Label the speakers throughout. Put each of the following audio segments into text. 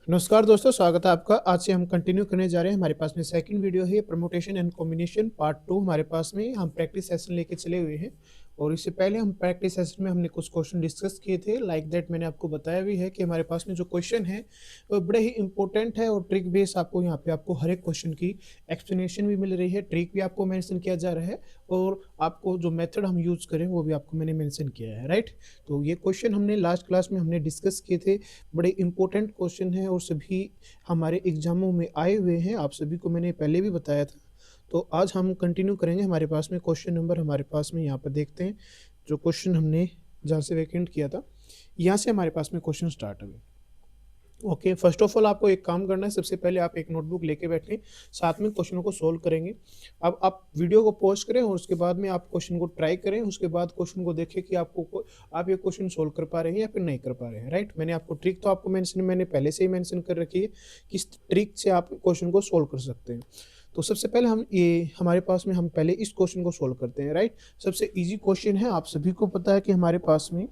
Speaker 1: नमस्कार दोस्तों, स्वागत है आपका। आज से हम कंटिन्यू करने जा रहे हैं। हमारे पास में सेकंड वीडियो है, परम्यूटेशन एंड कॉम्बिनेशन पार्ट 2। हमारे पास में हम प्रैक्टिस सेशन लेके चले हुए हैं और इससे पहले हम प्रैक्टिस सेशन में हमने कुछ क्वेश्चन डिस्कस किए थे। लाइक दैट मैंने आपको बताया भी है कि हमारे पास में जो क्वेश्चन है वो बड़े ही इंपॉर्टेंट है और ट्रिक बेस आपको यहाँ पे आपको हर एक क्वेश्चन की एक्सप्लेनेशन भी मिल रही है, ट्रिक भी आपको मेंशन किया जा रहा है और आपको जो मेथड हम यूज करें वो भी आपको मैंने मेंशन किया है, राइट। तो ये क्वेश्चन हमने लास्ट क्लास में हमने डिस्कस किए थे। बड़े इंपॉर्टेंट क्वेश्चन है और सभी हमारे एग्जामों में आए हुए हैं, आप सभी को मैंने पहले भी बताया था। तो आज हम कंटिन्यू करेंगे। हमारे पास में क्वेश्चन नंबर हमारे पास में यहाँ पर देखते हैं, जो क्वेश्चन हमने जहाँ से वेकेंट किया था यहाँ से हमारे पास में क्वेश्चन स्टार्ट हुए। ओके, फर्स्ट ऑफ ऑल आपको एक काम करना है। सबसे पहले आप एक नोटबुक लेके बैठें, साथ में क्वेश्चनों को सोल्व करेंगे। अब आप वीडियो को पॉज करें और उसके बाद में आप क्वेश्चन को ट्राई करें। उसके बाद क्वेश्चन को देखें कि आप ये क्वेश्चन सोल्व कर पा रहे हैं या फिर नहीं कर पा रहे हैं, राइट। मैंने आपको ट्रिक तो आपको मैंने पहले से ही मेंशन कर रखी है, किस ट्रिक से आप क्वेश्चन को सोल्व कर सकते हैं। तो सबसे पहले हम ये हमारे पास में हम पहले इस क्वेश्चन को सोल्व करते हैं, राइट। सबसे इजी क्वेश्चन है, आप सभी को पता है कि हमारे पास में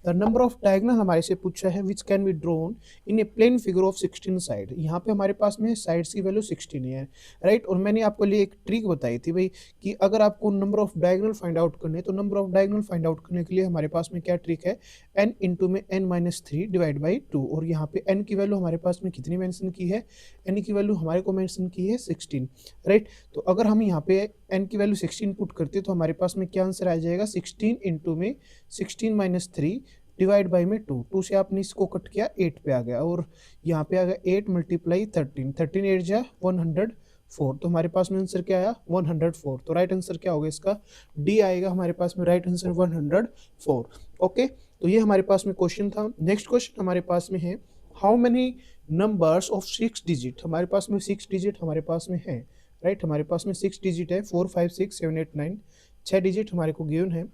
Speaker 1: द नंबर ऑफ डायगोनल हमारे से पूछा है which can be drawn in a plane figure of 16 side. यहाँ पे हमारे पास में साइड्स की वैल्यू 16 है, राइट। और मैंने आपको लिए एक ट्रिक बताई थी भाई कि अगर आपको number of diagonal find out करने तो number of diagonal find out करने के लिए हमारे पास में क्या ट्रिक है, n इंटू में n-3 डिवाइड बाई 2। और यहाँ पे n की वैल्यू हमारे पास में कितनी मेंशन की है, n की वैल्यू हमारे को मेंशन की है 16, राइट। तो अगर हम यहाँ पे n की वैल्यू 16 पुट करते तो हमारे पास में क्या आंसर आ जाएगा, 16 इंटू में 16-3 डिवाइड बाई में 2 से आपने इसको कट किया 8 पे आ गया और यहाँ पे आ गया 8 मल्टीप्लाई 13 8 जा 104। तो हमारे पास में आंसर क्या आया, 104। तो राइट आंसर क्या होगा इसका, डी आएगा हमारे पास में राइट आंसर 104। ओके, तो ये हमारे पास में क्वेश्चन था। नेक्स्ट क्वेश्चन हमारे पास में है, how many numbers of 6 digit. हमारे पास में 6 डिजिट हमारे पास में है, राइट। हमारे पास में 6 डिजिट है, 4 5 6 7 8 9, 6 डिजिट हमारे को गिवन है।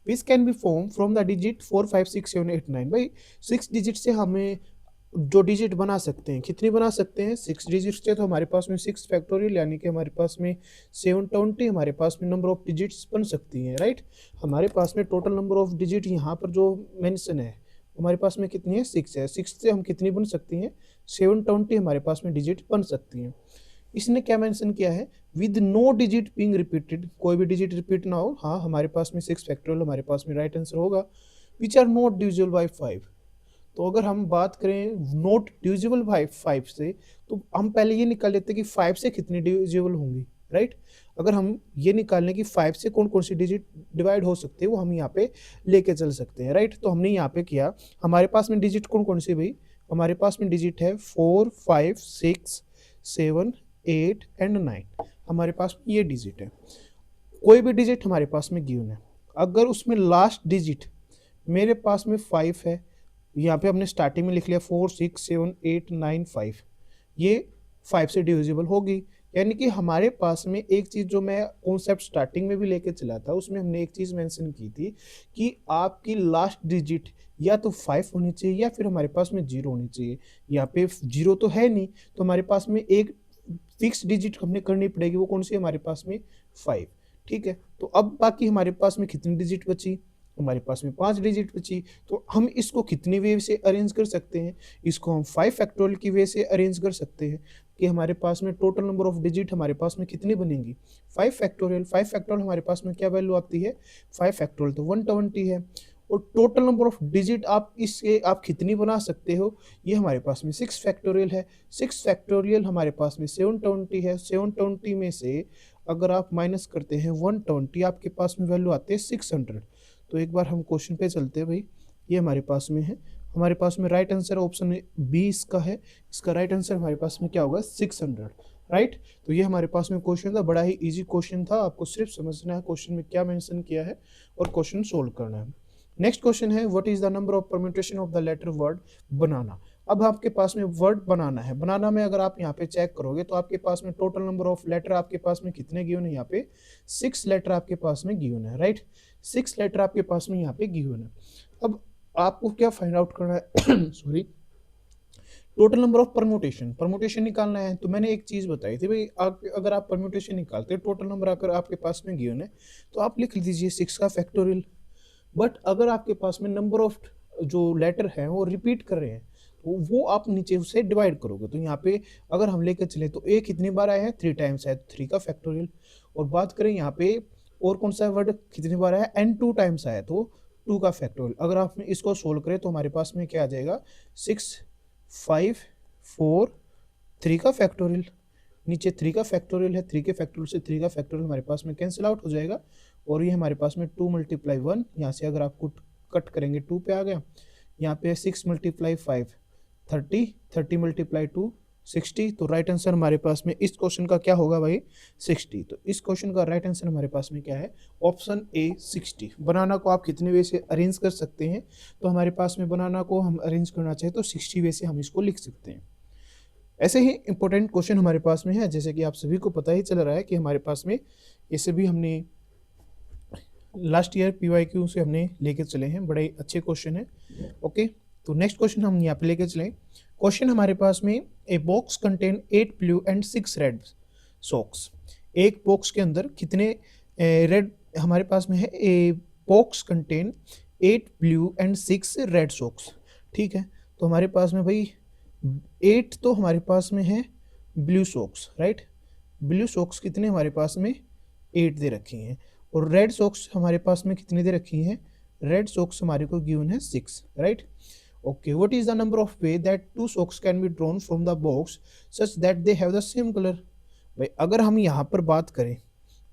Speaker 1: Which can be form from the digit 4 5 6 7 8 9। भाई 6 डिजिट से हमें जो डिजिट बना सकते हैं, कितनी बना सकते हैं, 6 डिजिट से। तो हमारे पास में 6 फैक्टोरियल यानी कि हमारे पास में 720 हमारे पास में नंबर ऑफ डिजिट्स बन सकती हैं, राइट। हमारे पास में टोटल नंबर ऑफ डिजिट यहाँ पर जो मेंशन है हमारे पास में कितनी है, 6 है। 6 से हम कितनी बन सकती हैं, 720 हमारे पास में डिजिट बन सकती हैं। इसने क्या मेंशन किया है, with no digit being repeated, कोई भी डिजिट रिपीट ना हो। हाँ, हमारे पास में 6 फैक्टोरियल हमारे पास में राइट आंसर होगा। Which are not divisible by 5। तो अगर हम बात करें नॉट डिविजिबल बाय 5 से, तो हम पहले ये निकाल लेते हैं कि 5 से कितनी डिविजिबल होंगी, राइट। अगर हम ये निकाल लें कि 5 से कौन कौन सी डिजिट डिवाइड हो सकते हैं, वो हम यहाँ पे लेके चल सकते हैं, राइट। तो हमने यहाँ पे किया, हमारे पास में डिजिट कौन कौन सी भाई, हमारे पास में डिजिट है 4 5 6 7 8 एंड 9। हमारे पास में ये डिजिट है। कोई भी डिजिट हमारे पास में गिवन है, अगर उसमें लास्ट डिजिट मेरे पास में 5 है, यहाँ पे हमने स्टार्टिंग में लिख लिया 4 6 7 8 9 5, ये 5 से डिविजिबल होगी। यानी कि हमारे पास में एक चीज़ जो मैं कॉन्सेप्ट स्टार्टिंग में भी लेके चला था, उसमें हमने एक चीज़ मेंशन की थी कि आपकी लास्ट डिजिट या तो 5 होनी चाहिए या फिर हमारे पास में 0 होनी चाहिए। यहाँ पे 0 तो है नहीं, तो हमारे पास में एक फिक्स डिजिट हमने करनी पड़ेगी, वो कौन सी है हमारे पास में 5, ठीक है। तो अब बाकी हमारे पास में कितनी डिजिट बची, हमारे पास में 5 डिजिट बची। तो हम इसको कितनी वे से अरेंज कर सकते हैं, इसको हम 5 फैक्टोरियल की वे से अरेंज कर सकते हैं कि हमारे पास में टोटल नंबर ऑफ डिजिट हमारे पास में कितनी बनेंगी, 5 फैक्टोरियल। 5 फैक्टोरियल हमारे पास में क्या वैल्यू आती है, 5 फैक्टोरियल तो 120 है। और टोटल नंबर ऑफ डिजिट आप इससे आप कितनी बना सकते हो, ये हमारे पास में 6 फैक्टोरियल है। 6 फैक्टोरियल हमारे पास में 720 है। 720 में से अगर आप माइनस करते हैं 120, आपके पास में वैल्यू आती है 600। तो एक बार हम क्वेश्चन पे चलते हैं भाई, ये हमारे पास में है। हमारे पास में राइट आंसर ऑप्शन बी इसका है। इसका राइट आंसर हमारे पास में क्या होगा, 600, राइट। तो ये हमारे पास में क्वेश्चन था, बड़ा ही इजी क्वेश्चन था। आपको सिर्फ समझना है क्वेश्चन में क्या मेंशन किया है और क्वेश्चन सोल्व करना है। नेक्स्ट क्वेश्चन है, what is the number of permutation of the letter word बनाना। अब आपके पास में वर्ड बनाना है। बनाना में अगर आप यहाँ पे चेक करोगे तो आपके पास में टोटल नंबर ऑफ लेटर आपके पास में कितने गिवन है, यहाँ पे 6 लेटर आपके पास में गिवन है, राइट। 6 लेटर आपके पास में यहाँ पे गिवन है। अब आपको क्या फाइंड आउट करना है sorry, total number of permutation निकालना है। तो मैंने एक चीज बताई थी भाई, अगर आप परम्यूटेशन निकालते हैं, टोटल नंबर अगर आपके पास में गिवन है तो आप लिख लीजिए 6 का फैक्टोरियल। बट अगर आपके पास में नंबर ऑफ जो लेटर है वो रिपीट कर रहे हैं, तो वो आप नीचे उसे डिवाइड करोगे। तो यहाँ पे अगर हम लेकर चले तो a कितनी बार आया है, 3 टाइम्स आया, तो 3 का फैक्टोरियल। और बात करें यहाँ पे और कौन सा वर्ड कितनी बार आया, n 2 टाइम्स आया, तो 2 का फैक्टोरियल। अगर आपने इसको सोल्व करें तो हमारे पास में क्या आ जाएगा, 6 5 4 3 का फैक्टोरियल। नीचे 3 का फैक्टोरियल है, 3 के फैक्टोरियल से 3 का फैक्टोरियल हमारे पास में कैंसिल आउट हो जाएगा। और ये हमारे पास में 2 मल्टीप्लाई 1, यहाँ से अगर आपको कट करेंगे 2 पे आ गया। यहाँ पे 6 मल्टीप्लाई 5 30, 30 मल्टीप्लाई 2 60। तो राइट आंसर हमारे पास में इस क्वेश्चन का क्या होगा भाई, 60। तो इस क्वेश्चन का राइट आंसर हमारे पास में क्या है, ऑप्शन ए 60। बनाना को आप कितने वे से अरेंज कर सकते हैं, तो हमारे पास में बनाना को हम अरेंज करना चाहें तो 60 वे से हम इसको लिख सकते हैं। ऐसे ही इंपॉर्टेंट क्वेश्चन हमारे पास में है, जैसे कि आप सभी को पता ही चल रहा है कि हमारे पास में ये सभी हमने लास्ट ईयर PYQ से हमने लेके चले हैं, बड़े अच्छे क्वेश्चन है। ओके, तो नेक्स्ट क्वेश्चन हम यहाँ पे लेके चले। क्वेश्चन हमारे पास में, a box contain 8 blue and 6 Red Sox. एक बॉक्स के अंदर कितने रेड हमारे पास में है, a box contain 8 blue and 6 Red Sox. ठीक है, तो हमारे पास में भाई 8 तो हमारे पास में है blue socks, right. Blue socks कितने हमारे पास में 8 दे रखी हैं, और रेड सॉक्स हमारे पास में कितनी दे रखी हैं, रेड सॉक्स हमारे को गिवन है 6, right. Okay, what is the number of way that 2 socks can be drawn from the box such that they have the same colour. भाई अगर हम यहाँ पर बात करें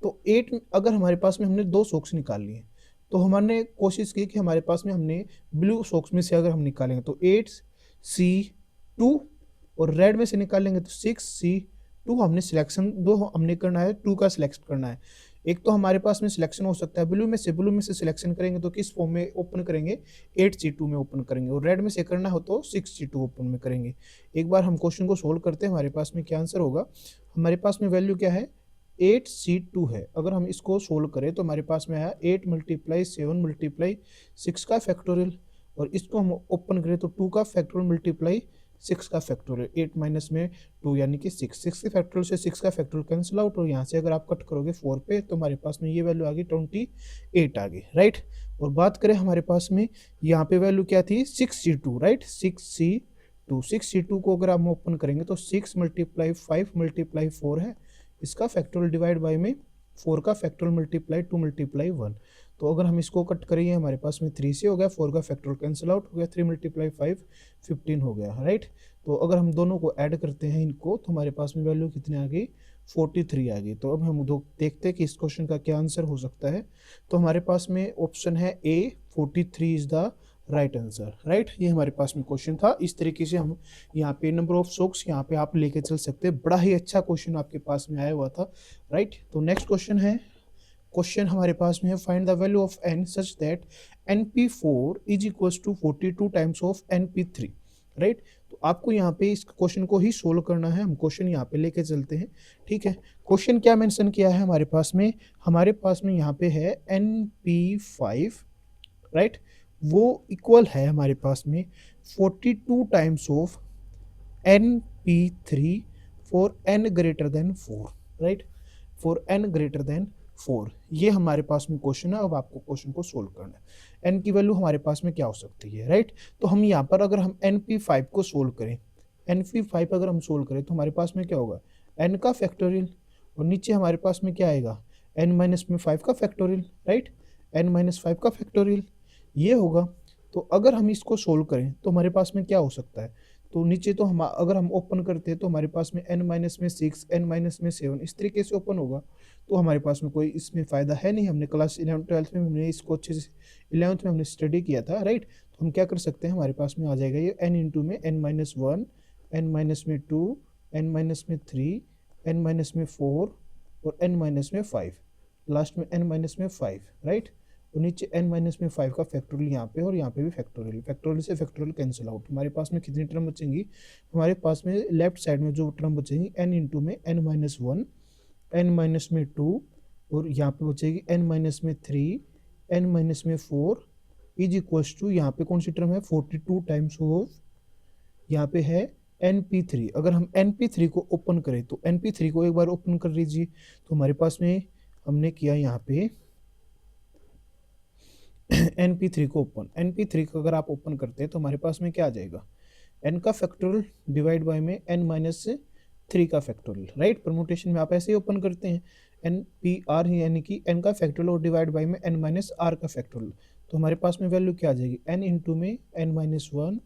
Speaker 1: तो 8, अगर हमारे पास में हमने 2 सॉक्स निकाल लिए, तो हमने कोशिश की कि हमारे पास में हमने ब्लू सॉक्स में से अगर हम निकालेंगे तो 8C2, और रेड में से निकालेंगे तो 6C2। हमने सिलेक्शन 2 हमने करना है, 2 का सिलेक्ट करना है। एक तो हमारे पास में सिलेक्शन हो सकता है ब्लू में से सिलेक्शन करेंगे तो किस फॉर्म में ओपन करेंगे, 8C2 में ओपन करेंगे, और रेड में से करना हो तो 6C2 ओपन में करेंगे। एक बार हम क्वेश्चन को सोल्व करते हैं, हमारे पास में क्या आंसर होगा। हमारे पास में वैल्यू क्या है, 8C2 है। अगर हम इसको सोल्व करें तो हमारे पास में आया 8 मल्टीप्लाई 7 मल्टीप्लाई 6 का फैक्टोरियल, और इसको हम ओपन करें तो 2 का फैक्टोरियल मल्टीप्लाई 6 का फैक्टोरियल, 8 माइनस में 2 यानी कि 6, 6 के फैक्टोरियल से 6 का फैक्टोरियल कैंसिल आउट, और यहाँ से अगर आप कट करोगे 4 पे तो हमारे पास में ये वैल्यू आ गई 28 आ गई, राइट। और बात करें हमारे पास में यहाँ पे वैल्यू क्या थी, 6C2, राइट। 6C2 को अगर हम ओपन करेंगे तो 6 मल्टीप्लाई 5 मल्टीप्लाई 4 है, इसका फैक्टोरियल डिवाइड बाई में 4 का फैक्टोरियल मल्टीप्लाई 2 मल्टीप्लाई 1। तो अगर हम इसको कट करेंगे हमारे पास में 3 से हो गया, 4 का फैक्टोरियल कैंसिल आउट हो गया, 3 मल्टीप्लाई 5 15 हो गया, राइट। तो अगर हम दोनों को ऐड करते हैं इनको तो हमारे पास में वैल्यू कितनी आ गई, 43 आ गई। तो अब हम देखते हैं कि इस क्वेश्चन का क्या आंसर हो सकता है। तो हमारे पास में ऑप्शन है ए, 43 is the right answer, right. ये हमारे पास में क्वेश्चन था। इस तरीके से हम यहाँ पे नंबर ऑफ सॉक्स यहाँ पे आप लेके चल सकते हैं। बड़ा ही अच्छा क्वेश्चन आपके पास में आया हुआ था, राइट। तो नेक्स्ट क्वेश्चन है, क्वेश्चन हमारे पास में है, find the value of n such that np4 is equals to 42 times of np3, right. तो आपको यहाँ पे इस क्वेश्चन को ही सोल्व करना है। हम क्वेश्चन यहाँ पे लेके चलते हैं, ठीक है। क्वेश्चन क्या मेंशन किया है हमारे पास में यहाँ पे है np5, राइट। वो इक्वल है हमारे पास में 42 times of np3 for n greater than 4, right, for n greater than 4। ये हमारे पास में क्वेश्चन है। अब आपको क्वेश्चन को सोल्व करना है। n की वैल्यू हमारे पास में क्या हो सकती है, राइट। तो हम यहाँ पर अगर हम np5 को सोल्व करें, np5 अगर हम सोल्व करें तो हमारे पास में क्या होगा, n का फैक्टोरियल, और नीचे हमारे पास में क्या आएगा, n माइनस में 5 का फैक्टोरियल, राइट, n माइनस 5 का फैक्टोरियल ये होगा। तो अगर हम इसको सोल्व करें तो हमारे पास में क्या हो सकता है, तो नीचे तो हम अगर हम ओपन करते हैं तो हमारे पास में n माइनस में 6, n माइनस में 7 इस तरीके से ओपन होगा। तो हमारे पास में कोई इसमें फ़ायदा है नहीं। हमने क्लास 11-12 में हमने इसको अच्छे से 11th में हमने स्टडी किया था, राइट। तो हम क्या कर सकते हैं, हमारे पास में आ जाएगा ये n इंटू में n माइनस 1, n माइनस में 2, n माइनस में 3, n माइनस में 4 और n माइनस में 5, लास्ट में n माइनस में 5, राइट। और नीचे n माइनस में 5 का फैक्टोरियल यहाँ पे, और यहाँ पे भी फैक्टोरियल, फैक्टोरियल से फैक्टोरियल कैंसिल आउट। हमारे पास में कितनी टर्म बचेंगी, हमारे पास में लेफ्ट साइड में जो टर्म बचेंगी n इंटू में n माइनस 1, n माइनस में 2, और यहाँ पे बचेगी n माइनस में 3, n माइनस में 4 इज इक्वल्स टू, यहाँ पे कौन सी टर्म है, 42 टाइम्स ऑफ, यहाँ पे है np3। अगर हम np3 को ओपन करें तो np3 को एक बार ओपन कर लीजिए, तो हमारे पास में हमने किया यहाँ पे np3 को ओपन, np3 को अगर आप ओपन करते हैं तो हमारे पास में क्या आ जाएगा, n का फैक्टोरियल डिवाइड बाय में n-3 का फैक्टोरियल, राइट। परमुटेशन में आप ऐसे ही ओपन करते हैं n p r यानी कि n का फैक्टोरियल और डिवाइड बाय में n-r का फैक्टोरियल। तो हमारे पास में वैल्यू क्या आ जाएगी, n इंटू में n-1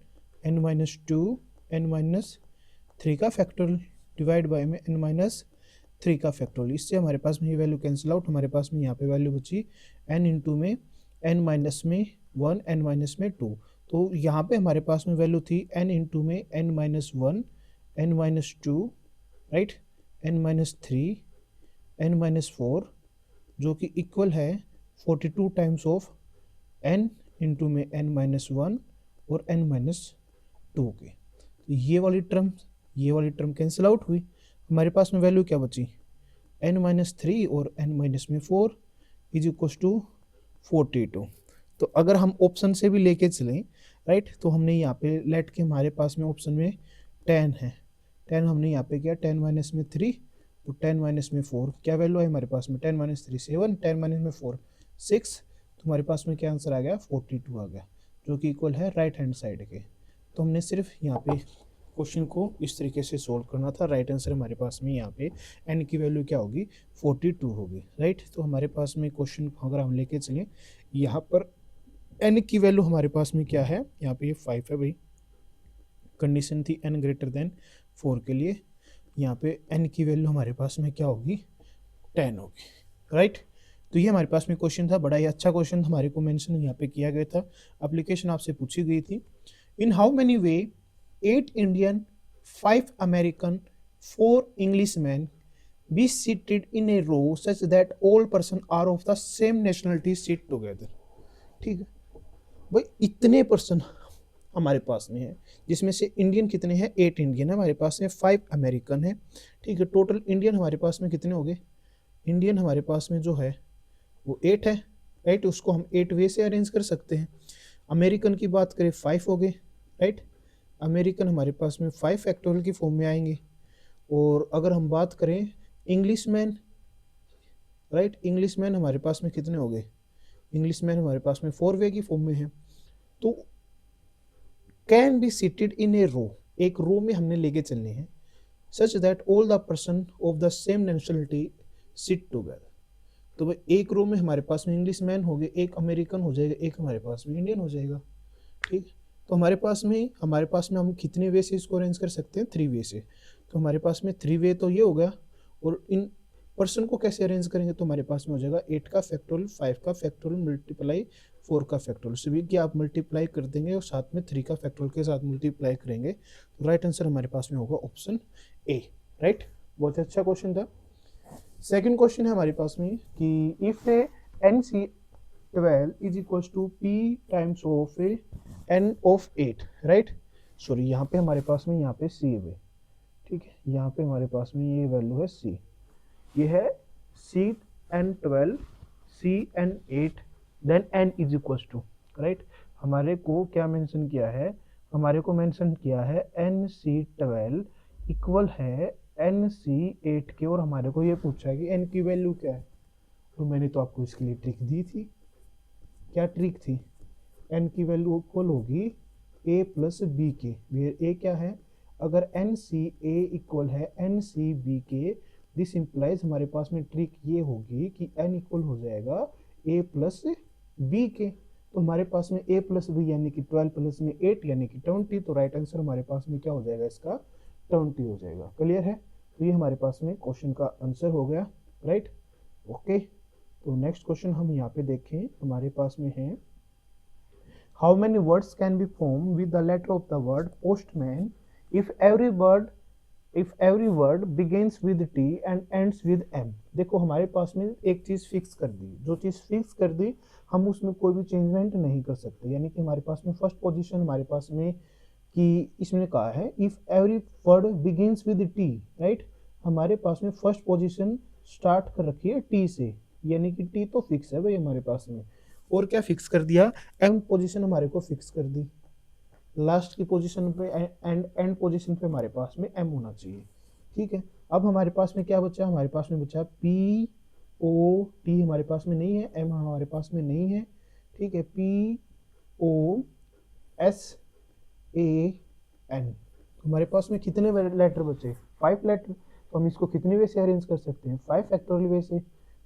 Speaker 1: n-2 n-3 का फैक्टोरियल डिवाइड बाय में n-3 का फैक्टोरियल। इससे हमारे पास में ये वैल्यू कैंसिल आउट, हमारे पास में यहाँ पे वैल्यू बची n इंटू में n-1 n-2। तो यहाँ पे हमारे पास में वैल्यू थी n इंटू में n-1 n-2, right, n-3 n-4, जो कि इक्वल है 42 टाइम्स ऑफ n इंटू में n-1 और n-2 के। तो ये वाली टर्म कैंसिल आउट हुई, हमारे पास में वैल्यू क्या बची, n-3 और n-4 इज इक्वल टू 42। तो अगर हम ऑप्शन से भी लेके चलें, राइट, तो हमने यहाँ पे लेट के हमारे पास में ऑप्शन में 10 है, 10 हमने यहाँ पे किया 10-3 तो 10-4 क्या वैल्यू है हमारे पास में, 10-3 7, 10-4 6, तो हमारे पास में क्या आंसर आ गया 42 आ गया, जो कि इक्वल है राइट हैंड साइड के। तो हमने सिर्फ यहाँ पे क्वेश्चन को इस तरीके से सोल्व करना था। राइट आंसर हमारे पास में यहाँ पे n की वैल्यू क्या होगी 42 होगी, राइट। तो हमारे पास में क्वेश्चन अगर हम लेके चलें, यहाँ पर n की वैल्यू हमारे पास में क्या है, यहाँ पे ये 5 है भाई, कंडीशन थी n ग्रेटर देन 4 के लिए, यहाँ पे n की वैल्यू हमारे पास में क्या होगी 10 होगी, राइट। तो ये हमारे पास में क्वेश्चन था, बड़ा ही अच्छा क्वेश्चन हमारे को मेंशन यहाँ पे किया गया था, एप्लीकेशन आपसे पूछी गई थी। In how many way 8 Indian 5 American 4 Englishman be seated in a row such that all person are of the same nationality seat together. ठीक है भाई, इतने पर्सन हमारे पास में है, जिसमें से इंडियन कितने हैं, 8 इंडियन है हमारे पास में, 5 अमेरिकन है, ठीक है। टोटल इंडियन हमारे पास में कितने हो गए, इंडियन हमारे पास में जो है वो 8 है, राइट। उसको हम 8 वे से अरेंज कर सकते हैं। अमेरिकन की बात करें 5 हो गए, राइट, अमेरिकन हमारे पास में 5 फैक्टोरियल की फॉर्म में आएंगे। और अगर हम बात करें इंग्लिशमैन, राइट, इंग्लिशमैन हमारे पास में कितने हो गए, इंग्लिशमैन हमारे पास में 4 वे की फॉर्म में है। तो can be seated in a रो, एक रो में हमने लेके चलने हैं, सच that all the person of the same nationality sit together. तो भाई एक रो में हमारे पास में इंग्लिशमैन हो गए, एक अमेरिकन हो जाएगा, एक हमारे पास में इंडियन हो जाएगा, ठीक। तो हमारे पास में हम कितने वे से इसको अरेंज कर सकते हैं, 3 वे से। तो हमारे पास में 3 वे तो ये हो गया, और इन पर्सन को कैसे अरेंज करेंगे, तो हमारे पास में हो जाएगा 8 का फैक्टोरियल 5 का फैक्टोरियल मल्टीप्लाई 4 का फैक्टोरियल, सभी की आप मल्टीप्लाई कर देंगे और साथ में 3 का फैक्टोरियल के साथ मल्टीप्लाई करेंगे, तो राइट आंसर हमारे पास में होगा ऑप्शन ए, राइट। बहुत अच्छा क्वेश्चन था। सेकंड क्वेश्चन है हमारे पास में कि if a NC12 is equal to P times of a N of 8, right. Sorry, यहाँ पे हमारे पास में यहाँ पे C है, ठीक है, यहाँ पे हमारे पास में ये वैल्यू है C, ये है CN12 CN8 then N is equal to, right. हमारे को क्या मेंशन किया है, हमारे को मेंशन किया है NC12 इक्वल है NC8 के, और हमारे को ये पूछा है कि N की वैल्यू क्या है। तो मैंने तो आपको इसके लिए ट्रिक दी थी, क्या ट्रिक थी, N की वैल्यू इक्वल होगी A प्लस B के, A क्या है, अगर NCA इक्वल है NCB के, दिस इंप्लाइज हमारे पास में ट्रिक ये होगी कि N इक्वल हो जाएगा A प्लस B के। तो हमारे पास में A प्लस B यानी कि 12 प्लस में 8 यानी कि 20, तो राइट आंसर हमारे पास में क्या हो जाएगा, इसका 20 हो जाएगा। क्लियर है, तो ये हमारे पास में क्वेश्चन का आंसर हो गया, राइट, ओके। तो नेक्स्ट क्वेश्चन हम यहाँ पे देखें, हमारे पास में है how many words can be form with the letter of the word postman if every word begins with T and ends with M। देखो हमारे पास में एक चीज फिक्स कर दी, जो चीज फिक्स कर दी हम उसमें कोई भी चेंजमेंट नहीं कर सकते, यानी कि हमारे पास में फर्स्ट पोजीशन हमारे पास में कि इसमें कहा है if every word begins with T, right, हमारे पास में फर्स्ट पोजीशन स्टार्ट कर रखी है T से, यानी कि T तो फिक्स है भाई हमारे पास में। और क्या फिक्स कर दिया, M पोजीशन हमारे को फिक्स कर दी, लास्ट की पोजीशन पे एंड पोजीशन पे हमारे पास में M होना चाहिए, ठीक है। अब हमारे पास में क्या बचा, हमारे पास में बचा POT, हमारे पास में नहीं है, M हमारे पास में नहीं है, ठीक है, POSAM n। हमारे पास में कितने लेटर बचे, 5 लेटर। तो हम इसको कितने वे से अरेंज कर सकते हैं, 5 फैक्टोरियल वे से।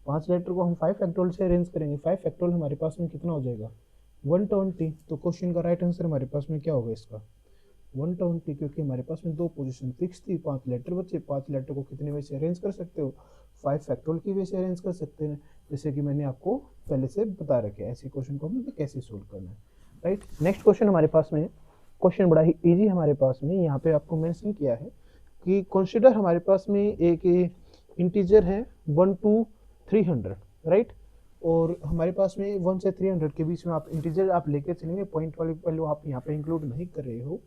Speaker 1: 5 लेटर को हम 5 फैक्टोरियल से अरेंज करेंगे, 5 फैक्टोरियल हमारे पास में कितना हो जाएगा, 120। तो क्वेश्चन का राइट आंसर हमारे पास में क्या होगा इसका, 120, क्योंकि हमारे पास में 2 पोजीशन फिक्स थी, 5 लेटर बचे। 5 लेटर को कितने वे से अरेंज कर सकते हो, 5 फैक्टोरियल की वे से अरेंज कर सकते हैं, जैसे कि मैंने आपको पहले से बता रखे। ऐसे क्वेश्चन को हमें कैसे सोल्व करना है, राइट। नेक्स्ट क्वेश्चन हमारे पास में, क्वेश्चन बड़ा ही इजी हमारे पास में यहाँ पे आपको मेंशन किया है कि कंसीडर हमारे पास में एक इंटीजर है 1 to 300, राइट। और हमारे पास में 1 से 300 के बीच में आप इंटीजर आप लेके चलेंगे, पॉइंट वाली वैल्यू आप यहाँ पे इंक्लूड नहीं कर रहे हो।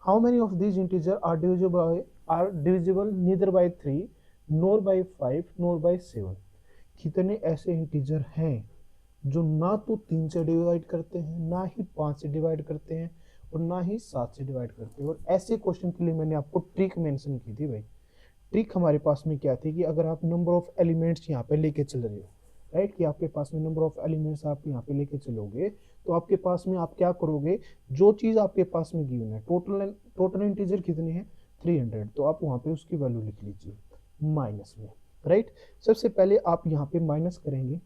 Speaker 1: How many of these integer are divisible neither by 3 nor by 5 nor by 7। कितने ऐसे इंटीजर हैं जो ना तो 3 से डिवाइड करते हैं, ना ही 5 से डिवाइड करते हैं, और ना ही 7 से डिवाइड करते हैं। और ऐसे क्वेश्चन के लिए मैंने आपको ट्रिक मेंशन की थी भाई। ट्रिक हमारे पास में क्या थी कि अगर आप नंबर ऑफ एलिमेंट्स यहाँ पे लेके चल रहे हो, राइट, कि आपके पास में नंबर ऑफ एलिमेंट्स आप यहाँ पे लेके चलोगे, तो आपके पास में आप क्या करोगे, जो चीज़ आपके पास में गिवन है, टोटल इंटीजर कितने हैं 300, तो आप वहाँ पे उसकी वैल्यू लिख लीजिए माइनस में, राइट। सबसे पहले आप यहाँ पे माइनस करेंगे,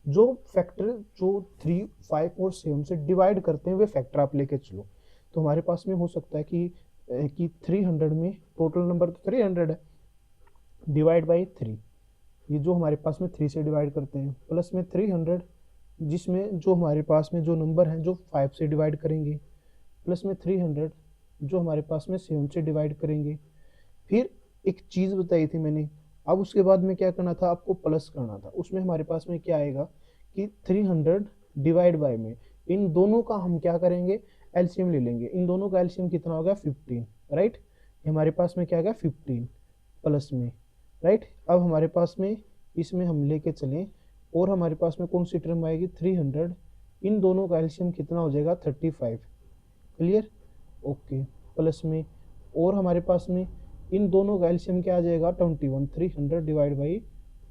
Speaker 1: जो फैक्टर जो 3, 5 और 7 से डिवाइड करते हैं वे फैक्टर आप लेके चलो। तो हमारे पास में हो सकता है कि 300 में टोटल नंबर तो 300 है, डिवाइड बाई 3, ये जो हमारे पास में 3 से डिवाइड करते हैं, प्लस में 300 जिसमें जो हमारे पास में जो नंबर हैं जो 5 से डिवाइड करेंगे, प्लस में 300 जो हमारे पास में 7 से डिवाइड करेंगे। फिर एक चीज़ बताई थी मैंने, अब उसके बाद में क्या करना था, आपको प्लस करना था। उसमें हमारे पास में क्या आएगा कि 300 डिवाइड बाय में इन दोनों का हम क्या करेंगे, एलसीएम ले लेंगे। इन दोनों का एलसीएम कितना होगा 15, राइट। हमारे पास में क्या आएगा 15 प्लस में, राइट। अब हमारे पास में इसमें हम लेके चलें, और हमारे पास में कौन सी टर्म आएगी 300, इन दोनों का एलसीएम कितना हो जाएगा 35, क्लियर, ओके, प्लस में, और हमारे पास में इन दोनों का एलसीएम क्या आ जाएगा 21, 300 डिवाइड बाई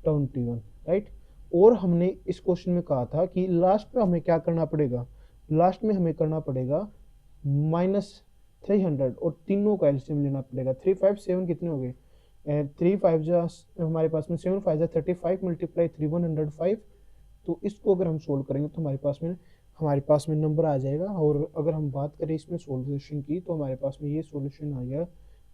Speaker 1: 21, राइट। और हमने इस क्वेश्चन में कहा था कि लास्ट में हमें क्या करना पड़ेगा, लास्ट में हमें करना पड़ेगा -300 और तीनों का एलसीएम लेना पड़ेगा। 3, 5, 7 कितने हो गए, 3, 5 जा हमारे पास में 7, 5 जा 35 मल्टीप्लाई 3 105। तो इसको अगर हम सोल्व करेंगे तो हमारे पास में नंबर आ जाएगा। और अगर हम बात करें इसमें सॉल्यूशन की, तो हमारे पास में ये सॉल्यूशन आ गया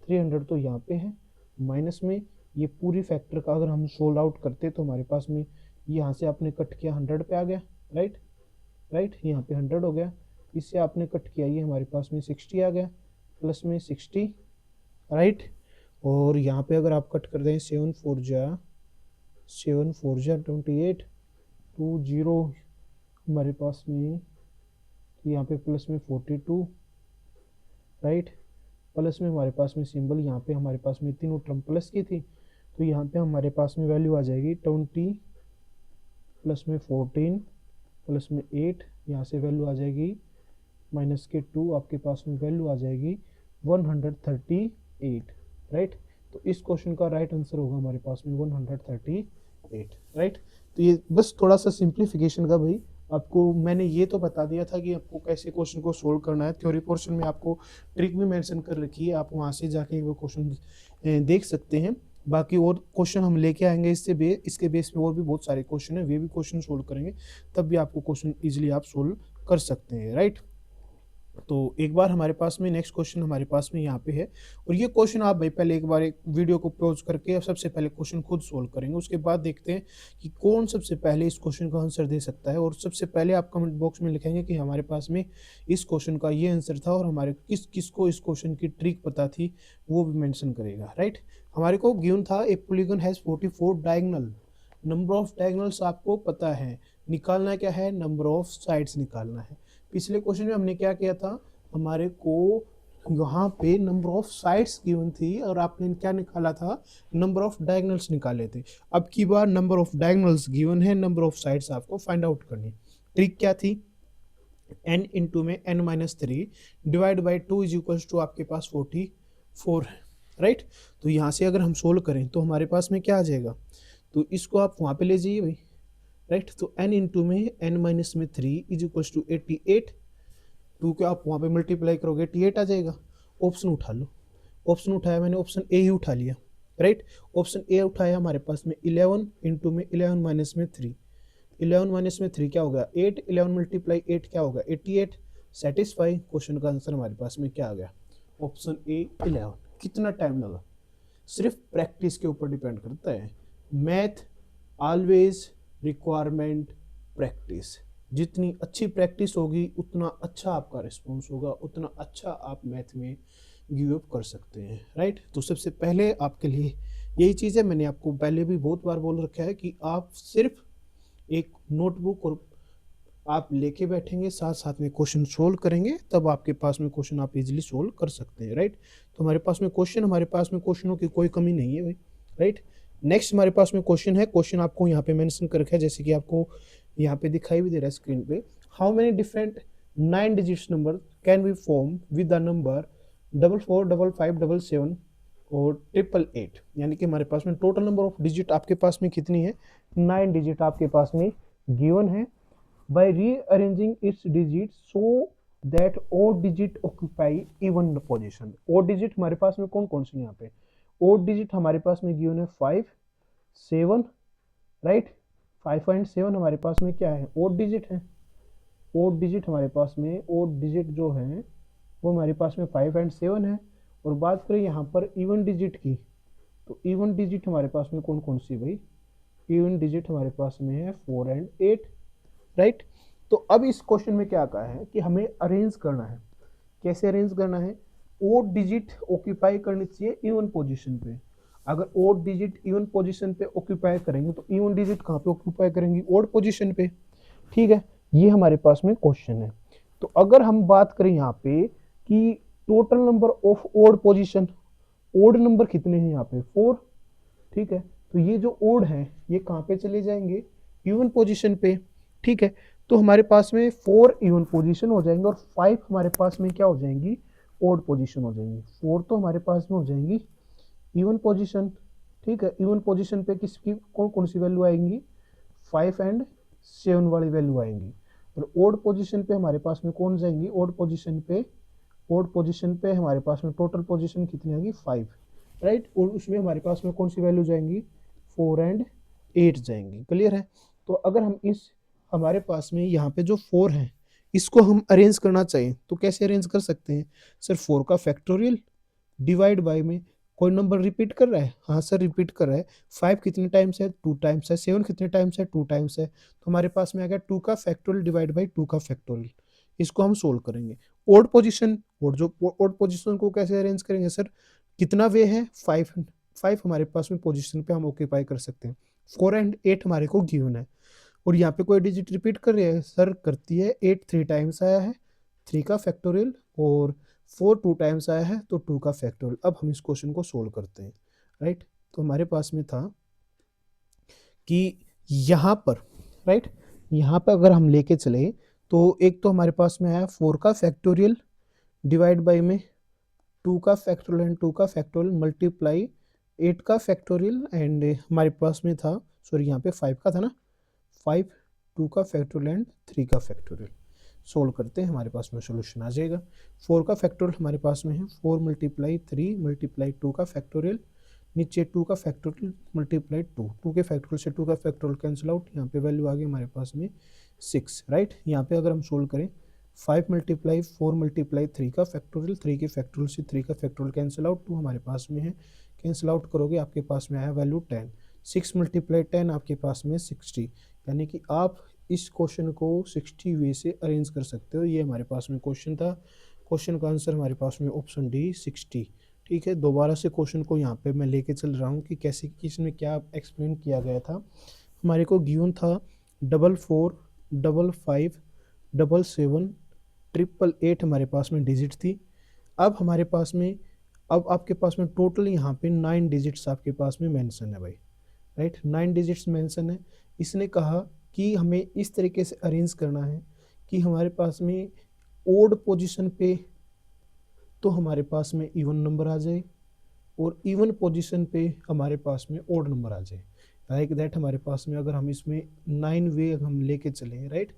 Speaker 1: 300 तो यहाँ पे है, माइनस में ये पूरी फैक्टर का अगर हम सोल्व आउट करते तो हमारे पास में यहाँ से आपने कट किया 100 पे आ गया, राइट, यहाँ पे 100 हो गया। इससे आपने कट किया, ये हमारे पास में 60 आ गया, प्लस में 60, राइट। और यहाँ पे अगर आप कट कर दें 7 4 जा 28, 2 0 हमारे पास में, यहाँ पे प्लस में 42, राइट, प्लस में हमारे पास में सिंबल यहाँ पे हमारे पास में तीनों टर्म प्लस की थी, तो यहाँ पे हमारे पास में वैल्यू आ जाएगी 20 प्लस में 14 प्लस में 8, यहाँ से वैल्यू आ जाएगी माइनस के 2, आपके पास में वैल्यू आ जाएगी 138, राइट। तो इस क्वेश्चन का राइट आंसर होगा हमारे पास में 138, राइट। तो ये बस थोड़ा सा सिंप्लीफिकेशन का भाई आपको मैंने ये तो बता दिया था कि आपको कैसे क्वेश्चन को सोल्व करना है। थ्योरी पोर्शन में आपको ट्रिक भी मेंशन कर रखी है, आप वहाँ से जाके वो क्वेश्चन देख सकते हैं। बाकी और क्वेश्चन हम लेके आएंगे इसके बेस पे और भी बहुत सारे क्वेश्चन है, वे भी क्वेश्चन सोल्व करेंगे, तब भी आपको क्वेश्चन इजीली आप सोल्व कर सकते हैं, राइट। तो एक बार हमारे पास में नेक्स्ट क्वेश्चन हमारे पास में यहाँ पे है, और ये क्वेश्चन आप भाई पहले एक बार एक वीडियो को पॉज करके सबसे पहले क्वेश्चन खुद सोल्व करेंगे, उसके बाद देखते हैं कि कौन सबसे पहले इस क्वेश्चन का आंसर दे सकता है। और सबसे पहले आप कमेंट बॉक्स में लिखेंगे कि हमारे पास में इस क्वेश्चन का ये आंसर था, और हमारे किसको इस क्वेश्चन की ट्रिक पता थी वो भी मेंशन करेगा, राइट। हमारे को गिवन था ए polygon has 44 diagonal, number of diagonals आपको पता है, निकालना क्या है, नंबर ऑफ साइड्स निकालना है। पिछले क्वेश्चन में हमने क्या किया था, हमारे को यहाँ पे नंबर ऑफ साइड्स गिवन थी और आपने क्या निकाला था, नंबर ऑफ डायगोनल्स निकाले थे। अब की बार नंबर ऑफ डायगोनल्स गिवन है, नंबर ऑफ साइड्स आपको फाइंड आउट करनी। ट्रिक क्या थी, n इंटू में n-3 divide by 2 is equals to आपके पास 44 है, राइट। तो यहाँ से अगर हम सोल्व करें तो हमारे पास में क्या आ जाएगा, तो इसको आप वहाँ पे ले जाइए भाई, राइट। तो n इंटू में n-3 इज इक्वल्स टू 88, 2 को आप वहाँ पे मल्टीप्लाई करोगे 88 आ जाएगा, ऑप्शन उठा लो। ऑप्शन उठाया मैंने, ऑप्शन ए ही उठा लिया, राइट। ऑप्शन ए उठाया, हमारे पास में 11 इंटू में 11 माइनस में 3, 11 माइनस में 3 क्या होगा 8, 11 मल्टीप्लाई 8 क्या होगा 88, सेटिस्फाई। क्वेश्चन का आंसर हमारे पास में क्या आ गया, ऑप्शन ए 11। कितना टाइम लगा, सिर्फ प्रैक्टिस के ऊपर डिपेंड करता है। मैथ ऑलवेज रिक्वायरमेंट प्रैक्टिस, जितनी अच्छी प्रैक्टिस होगी उतना अच्छा आपका रिस्पॉन्स होगा, उतना अच्छा आप मैथ में गिव अप कर सकते हैं, राइट। तो सबसे पहले आपके लिए यही चीज़ है, मैंने आपको पहले भी बहुत बार बोल रखा है कि आप सिर्फ एक नोटबुक और आप लेके बैठेंगे, साथ साथ में क्वेश्चन सोल्व करेंगे, तब आपके पास में क्वेश्चन आप इजीली सोल्व कर सकते हैं, राइट। तो हमारे पास में क्वेश्चनों की कोई कमी नहीं है भाई, राइट। नेक्स्ट हमारे पास में क्वेश्चन है, क्वेश्चन आपको यहाँ पे मेंशन कर रखा है, जैसे कि आपको यहाँ पे दिखाई भी दे रहा है स्क्रीन पे। How many different 9 digits number can be form with the number 44 55 77 और 888, यानी कि हमारे पास में टोटल नंबर ऑफ डिजिट आपके पास में कितनी है, 9 डिजिट आपके पास में गिवन है। by rearranging its digits so that odd digit occupy even position। odd digit हमारे पास में कौन कौन सी यहाँ पे, odd digit हमारे पास में गिवन है 5 7, राइट। 5 एंड 7 हमारे पास में क्या है, odd digit है। odd digit हमारे पास में odd digit जो है वो हमारे पास में 5 एंड 7 है। और बात करें यहाँ पर इवन डिजिट की, तो इवन डिजिट हमारे पास में कौन कौन सी भाई, इवन डिजिट हमारे पास में है 4 एंड 8, राइट। तो अब इस क्वेश्चन में क्या कहा है कि हमें अरेंज करना है, कैसे अरेंज करना है, ओड डिजिट ऑक्यूपाई करनी चाहिए इवन पोजीशन पे। अगर ओड डिजिट इवन पोजीशन पे ऑक्यूपाई करेंगे तो इवन डिजिट कहाँ पे ऑक्यूपाई करेंगी, ओड पोजीशन पे, ठीक है। ये हमारे पास में क्वेश्चन है। तो अगर हम बात करें यहाँ पे कि total number of odd position, odd number कितने हैं यहाँ पे 4, ठीक है। तो ये जो ओड है ये कहाँ पे चले जाएंगे, इवन पोजीशन पे, ठीक है। तो हमारे पास में 4 इवन पोजीशन हो जाएंगे और 5 हमारे पास में क्या हो जाएंगी, ओड पोजीशन हो जाएंगी। 4 तो हमारे पास में हो जाएंगी इवन पोजीशन, ठीक है। इवन पोजीशन पे किसकी कौन कौन सी वैल्यू आएंगी, 5 एंड 7 वाली वैल्यू आएंगी। और ओड पोजीशन पे हमारे पास में कौन जाएंगी, ओड पोजीशन पे हमारे पास में टोटल पोजीशन कितनी आएगी 5, राइट। और उसमें हमारे पास में कौन सी वैल्यू जाएंगी, 4 एंड 8 जाएंगी, क्लियर है। तो अगर हम इस हमारे पास में यहाँ पे जो 4 है इसको हम अरेंज करना चाहिए तो कैसे अरेंज कर सकते हैं, सर 4 का फैक्टोरियल डिवाइड बाय में, कोई नंबर रिपीट कर रहा है, हाँ सर रिपीट कर रहा है। 5 कितने टाइम्स है, 2 टाइम्स है। 7 कितने टाइम्स है, 2 टाइम्स है। तो हमारे पास में आ गया 2 का फैक्टोरियल डिवाइड बाई 2 का फैक्टोरियल। इसको हम सोल्व करेंगे। ओड पोजीशन, और जो ओड पोजीशन को कैसे अरेंज करेंगे सर, कितना वे है 5 हमारे पास में पोजीशन पे हम ऑक्यूपाई कर सकते हैं। 4 एंड 8 हमारे को गिवन है। और यहाँ पे कोई डिजिट रिपीट कर रही है सर, करती है 8 3 टाइम्स आया है 3 का फैक्टोरियल, और 4 2 टाइम्स आया है तो 2 का फैक्टोरियल। अब हम इस क्वेश्चन को सोल्व करते हैं, राइट। तो हमारे पास में था कि यहाँ पर, राइट, यहाँ पर अगर हम लेके चले तो एक तो हमारे पास में आया 4 का फैक्टोरियल डिवाइड बाई में 2 का फैक्टोरियल एंड 2 का फैक्टोरियल मल्टीप्लाई 8 का फैक्टोरियल, एंड हमारे पास में था, सॉरी यहाँ पे 5 का था ना, 5 2 का फैक्टोरियल एंड 3 का फैक्टोरियल। सोल्व करते हैं, हमारे पास में सोल्यूशन आ जाएगा। 4 का फैक्टोरियल हमारे पास में है 4 मल्टीप्लाई 3 मल्टीप्लाई 2 का फैक्टोरियल, नीचे 2 का फैक्टोरियल मल्टीप्लाई 2 के फैक्टोरियल से 2 का फैक्टोरियल कैंसिल आउट, यहाँ पे वैल्यू आ गई हमारे पास में 6, राइट। यहाँ पे अगर हम सोल्व करें 5 मल्टीप्लाई 4 मल्टीप्लाई 3 का फैक्टोरियल, 3 के फैक्टोरियल से 3 का फैक्टोरियल कैंसिल आउट, 2 हमारे पास में है, कैंसिल आउट करोगे आपके पास में आया वैल्यू 10, 6 मल्टीप्लाई 10 आपके पास में 60, यानी कि आप इस क्वेश्चन को 60 वे से अरेंज कर सकते हो। ये हमारे पास में क्वेश्चन था। क्वेश्चन का आंसर हमारे पास में ऑप्शन डी 60, ठीक है। दोबारा से क्वेश्चन को यहाँ पे मैं लेके चल रहा हूँ कि कैसे इसमें क्या एक्सप्लेन किया गया था। हमारे को गिवन था 44 55 77 888 हमारे पास में डिजिट थी। अब हमारे पास में, अब आपके पास में टोटल यहाँ पे 9 डिजिट्स आपके पास में मेंशन है भाई, राइट। 9 डिजिट्स मेंशन है। इसने कहा कि हमें इस तरीके से अरेंज करना है कि हमारे पास में ओड पोजीशन पे तो हमारे पास में इवन नंबर आ जाए और इवन पोजीशन पे हमारे पास में ओड नंबर आ जाए, लाइक दैट। हमारे पास में अगर हम इसमें 9 वे हम लेके चलें, राइट,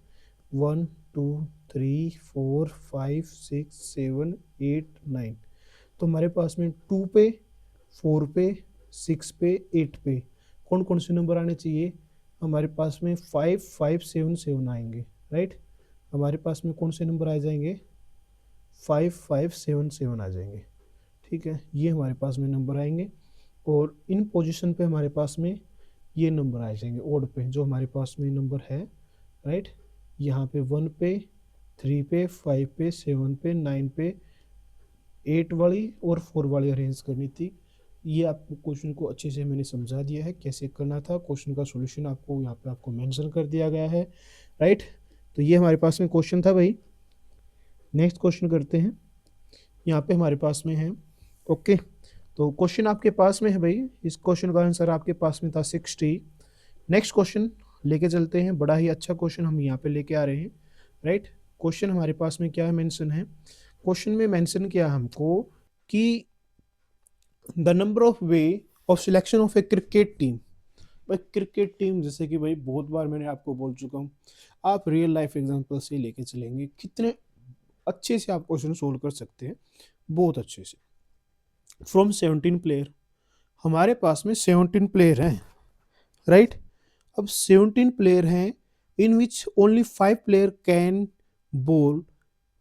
Speaker 1: 1 2 3 4 5 6 7 8 9, तो हमारे पास में 2 पे, 4 पे, 6 पे, 8 पे कौन कौन से नंबर आने चाहिए? हमारे पास में 5 5 7 7 आएंगे, राइट। हमारे पास में कौन से नंबर आ जाएंगे? 5 5 7 7 आ जाएंगे, ठीक है। ये हमारे पास में नंबर आएंगे और इन पोजीशन पे हमारे पास में ये नंबर आ जाएंगे ओड पे, जो हमारे पास में नंबर है, राइट। यहाँ पे 1 पे, 3 पे, 5 पे, 7 पे, 9 पे, 8 वाली और 4 वाली अरेंज करनी थी। ये आपको क्वेश्चन को अच्छे से मैंने समझा दिया है कैसे करना था। क्वेश्चन का सॉल्यूशन आपको यहाँ पे आपको मेंशन कर दिया गया है, राइट। तो ये हमारे पास में क्वेश्चन था भाई। नेक्स्ट क्वेश्चन करते हैं। यहाँ पे हमारे पास में है, ओके। तो क्वेश्चन आपके पास में है भाई, इस क्वेश्चन का आंसर आपके पास में था 60। नेक्स्ट क्वेश्चन लेके चलते हैं। बड़ा ही अच्छा क्वेश्चन हम यहाँ पे लेके आ रहे हैं, राइट। क्वेश्चन हमारे पास में क्या है, मेंशन है। क्वेश्चन में मेंशन किया हमको कि the number of way of selection of A cricket team. भाई क्रिकेट टीम, जैसे कि भाई बहुत बार मैंने आपको बोल चुका हूँ, आप रियल लाइफ एग्जांपल से लेके चलेंगे, कितने अच्छे से आप क्वेश्चन सोल्व कर सकते हैं, बहुत अच्छे से। फ्रॉम 17 प्लेयर, हमारे पास में 17 प्लेयर हैं, राइट। अब 17 प्लेयर हैं, इन विच ओनली 5 प्लेयर कैन बोल,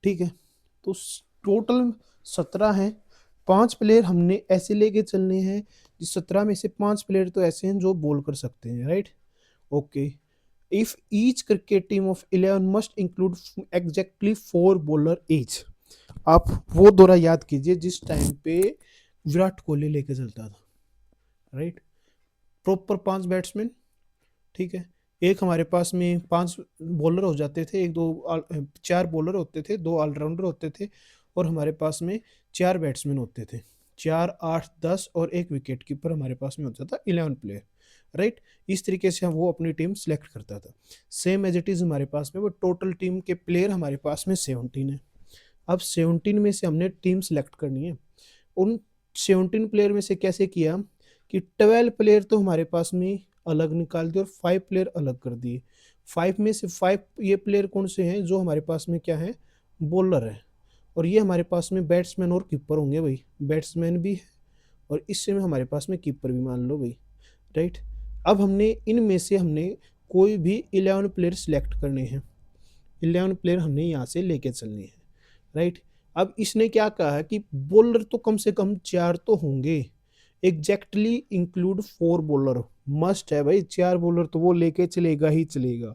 Speaker 1: ठीक है। तो टोटल 17 हैं। 5 प्लेयर हमने ऐसे लेके चलने हैं, जिस 17 में से 5 प्लेयर तो ऐसे हैं जो बोल कर सकते हैं, right. Okay, if each cricket team of 11 must include exactly 4 bowler each. आप वो दौरा याद कीजिए जिस टाइम पे विराट कोहली लेके चलता था, राइट। प्रॉपर 5 बैट्समैन, ठीक है। एक हमारे पास में 5 बॉलर हो जाते थे, 4 बॉलर होते थे, 2 ऑलराउंडर होते थे और हमारे पास में 4 बैट्समैन होते थे। 4 8 10 और एक विकेट कीपर हमारे पास में होता था, 11 प्लेयर, राइट। इस तरीके से हम वो अपनी टीम सेलेक्ट करता था। सेम एज इट इज हमारे पास में वो टोटल टीम के प्लेयर हमारे पास में 17 है। अब 17 में से हमने टीम सेलेक्ट करनी है। उन 17 प्लेयर में से कैसे किया कि 12 प्लेयर तो हमारे पास में अलग निकाल दिए और 5 प्लेयर अलग कर दिए। 5 में से 5 ये प्लेयर कौन से हैं जो हमारे पास में क्या है, बॉलर है। और ये हमारे पास में बैट्समैन और कीपर होंगे भाई, बैट्समैन भी है और इससे में हमारे पास में कीपर भी मान लो भाई, राइट। अब हमने इनमें से हमने कोई भी 11 प्लेयर सिलेक्ट करने हैं। 11 प्लेयर हमने यहाँ से लेके चलने हैं, राइट। अब इसने क्या कहा है कि बॉलर तो कम से कम 4 तो होंगे, एग्जैक्टली इंक्लूड 4 बॉलर मस्ट है भाई। 4 बॉलर तो वो लेके चलेगा ही चलेगा,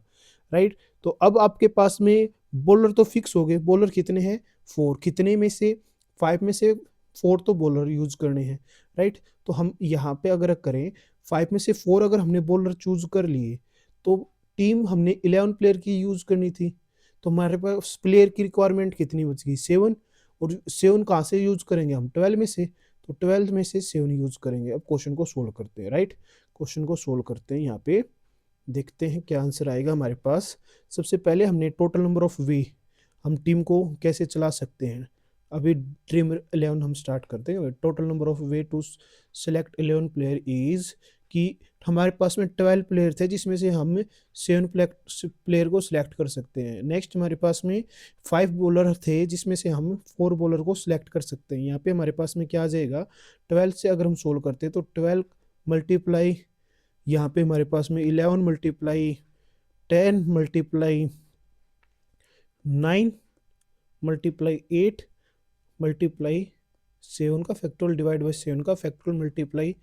Speaker 1: राइट। तो अब आपके पास में बॉलर तो फिक्स हो गए। बॉलर कितने हैं? 4। कितने में से? 5 में से 4 तो बॉलर यूज करने हैं, राइट। तो हम यहाँ पे अगर करें 5 में से 4 अगर हमने बॉलर चूज कर लिए तो टीम हमने 11 प्लेयर की यूज करनी थी। तो हमारे पास प्लेयर की रिक्वायरमेंट कितनी बच गई? 7। और 7 कहाँ से यूज करेंगे हम? 12 में से। तो 12 में से 7 यूज करेंगे। अब क्वेश्चन को सोल्व करते हैं, राइट। क्वेश्चन को सोल्व करते हैं, यहाँ पे देखते हैं क्या आंसर आएगा हमारे पास। सबसे पहले हमने टोटल नंबर ऑफ वे, हम टीम को कैसे चला सकते हैं। अभी ड्रीम 11 हम स्टार्ट करते हैं। Total number of way to select 11 player is कि हमारे पास में 12 प्लेयर थे जिसमें से हम 7 प्लेयर को सिलेक्ट कर सकते हैं। नेक्स्ट हमारे पास में 5 बॉलर थे जिसमें से हम 4 बॉलर को सिलेक्ट कर सकते हैं। यहाँ पे हमारे पास में क्या आ जाएगा, 12 से अगर हम सोल्व करते हैं तो 12 मल्टीप्लाई, यहाँ पे हमारे पास में 11 मल्टीप्लाई 10 मल्टीप्लाई 9 मल्टीप्लाई 8 मल्टीप्लाई 7 का फैक्टोरियल डिवाइड बाई 7 का फैक्टोरियल मल्टीप्लाई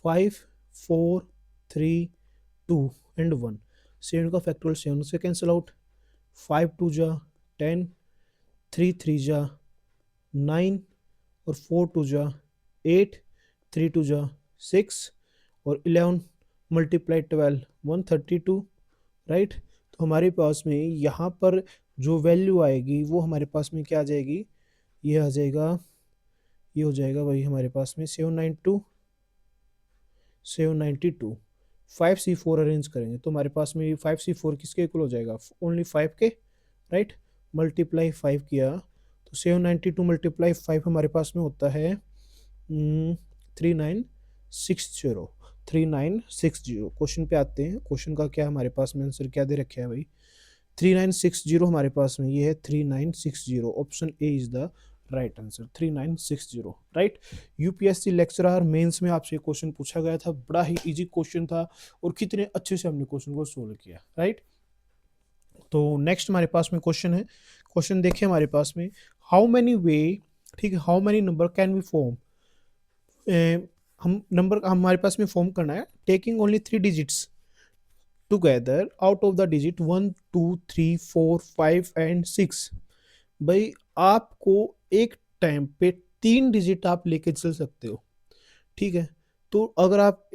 Speaker 1: 5 4 3 2 एंड 1। 7 का फैक्टोरियल 7 से कैंसिल आउट। 5 2 जा 10, 3 3 जा 9 और 4 2 जा 8, 3 2 जा 6 और 11 मल्टीप्लाई 12 132, राइट। तो हमारे पास में यहाँ पर जो वैल्यू आएगी वो हमारे पास में क्या आ जाएगी, ये आ जाएगा, ये हो जाएगा भाई हमारे पास में 792 792। 5C4 अरेंज करेंगे तो हमारे पास में 5C4 किसके इक्वल हो जाएगा? ओनली 5 के, राइट। मल्टीप्लाई 5 किया तो 792 मल्टीप्लाई 5 हमारे पास में होता है 3960। 3960। क्वेश्चन पे आते हैं। क्वेश्चन का क्या हमारे पास में आंसर क्या दे रखे है भाई? 3960 हमारे पास में ये है 3960। Option A is the right answer 3960। Right, UPSC lecturer mains में आपसे क्वेश्चन पूछा गया था, बड़ा ही इजी क्वेश्चन था और कितने अच्छे से हमने क्वेश्चन को सोल्व किया। राइट, तो नेक्स्ट हमारे पास में क्वेश्चन है, क्वेश्चन देखिए हमारे पास में, हाउ मेनी वे, ठीक है, how many number can we form, हम नंबर हमारे पास में फॉर्म करना है, taking only 3 digits together out of the digit 1 2 3 4 5 and 6। भाई आपको एक टाइम पे 3 डिजिट आप लेके चल सकते हो, ठीक है। तो अगर आप